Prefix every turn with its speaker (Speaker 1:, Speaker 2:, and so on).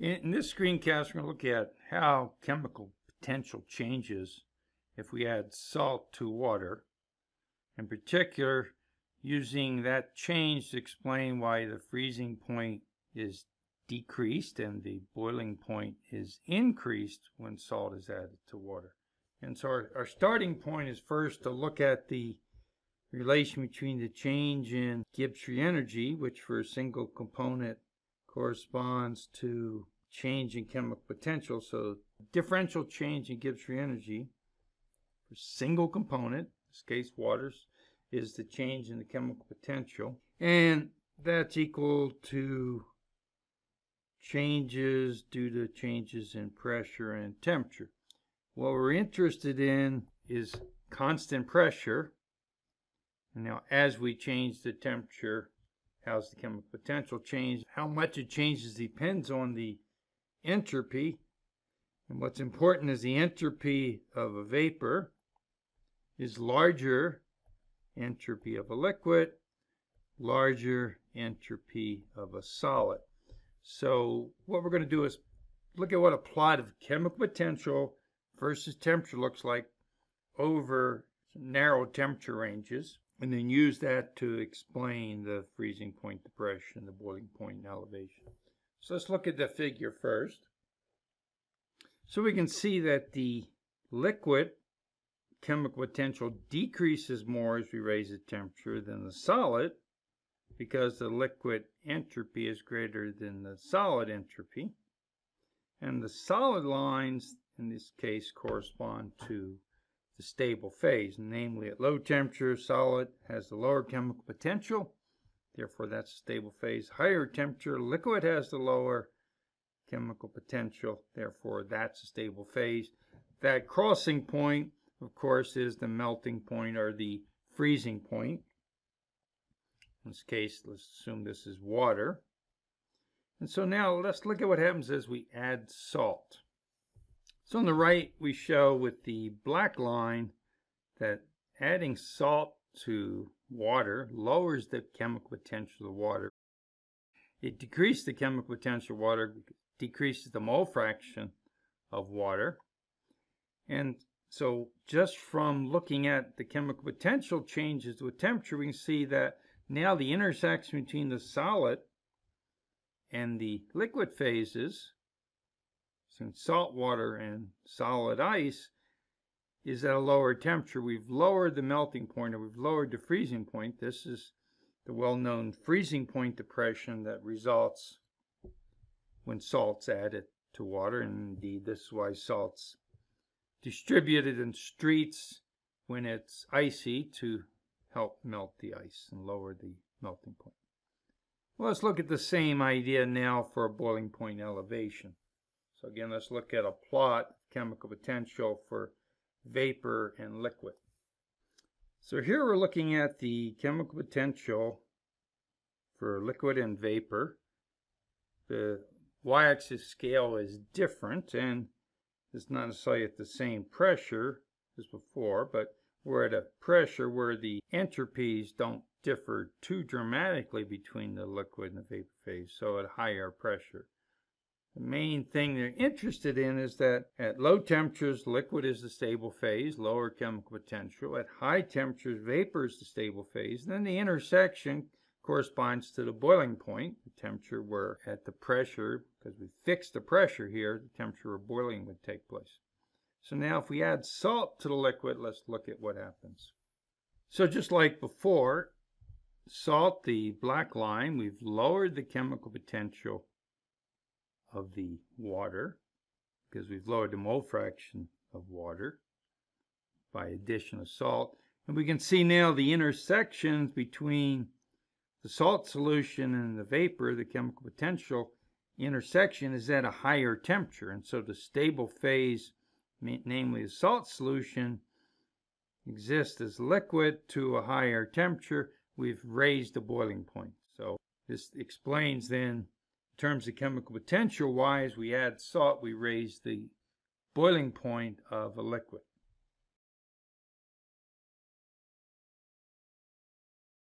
Speaker 1: In this screencast, we're going to look at how chemical potential changes if we add salt to water. In particular, using that change to explain why the freezing point is decreased and the boiling point is increased when salt is added to water. And so our starting point is first to look at the relation between the change in Gibbs free energy, which for a single component corresponds to change in chemical potential. So differential change in Gibbs free energy for single component, in this case water, is the change in the chemical potential, and that's equal to changes due to changes in pressure and temperature. What we're interested in is constant pressure. And now as we change the temperature, how's the chemical potential change? How much it changes depends on the entropy. And what's important is the entropy of a vapor is larger entropy of a liquid, larger entropy of a solid. So what we're going to do is look at what a plot of chemical potential versus temperature looks like over narrow temperature ranges, and then use that to explain the freezing point depression, the boiling point and elevation. So let's look at the figure first. So we can see that the liquid chemical potential decreases more as we raise the temperature than the solid, because the liquid entropy is greater than the solid entropy. And the solid lines in this case correspond to the stable phase, namely at low temperature solid has the lower chemical potential, therefore that's a stable phase. Higher temperature liquid has the lower chemical potential, therefore that's a stable phase. That crossing point, of course, is the melting point or the freezing point. In this case, let's assume this is water. And so now let's look at what happens as we add salt. So on the right, we show with the black line that adding salt to water lowers the chemical potential of water. It decreases the chemical potential of water, decreases the mole fraction of water. And so just from looking at the chemical potential changes with temperature, we can see that now the intersection between the solid and the liquid phases, so salt water and solid ice, is at a lower temperature. We've lowered the melting point, or we've lowered the freezing point. This is the well-known freezing point depression that results when salt's added to water, and indeed this is why salt's distributed in streets when it's icy to help melt the ice and lower the melting point. Well, let's look at the same idea now for a boiling point elevation. So again, let's look at a plot of chemical potential for vapor and liquid. So here we're looking at the chemical potential for liquid and vapor. The y-axis scale is different, and it's not necessarily at the same pressure as before, but we're at a pressure where the entropies don't differ too dramatically between the liquid and the vapor phase, so at higher pressure. The main thing they're interested in is that at low temperatures, liquid is the stable phase, lower chemical potential. At high temperatures, vapor is the stable phase. And then the intersection corresponds to the boiling point, the temperature where at the pressure, because we fixed the pressure here, the temperature of boiling would take place. So now if we add salt to the liquid, let's look at what happens. So just like before, salt, the black line, we've lowered the chemical potential of the water because we've lowered the mole fraction of water by addition of salt. And we can see now the intersections between the salt solution and the vapor, the chemical potential intersection is at a higher temperature. And so the stable phase, namely the salt solution, exists as liquid to a higher temperature. We've raised the boiling point. So this explains then, in terms of chemical potential, why as we add salt, we raise the boiling point of a liquid.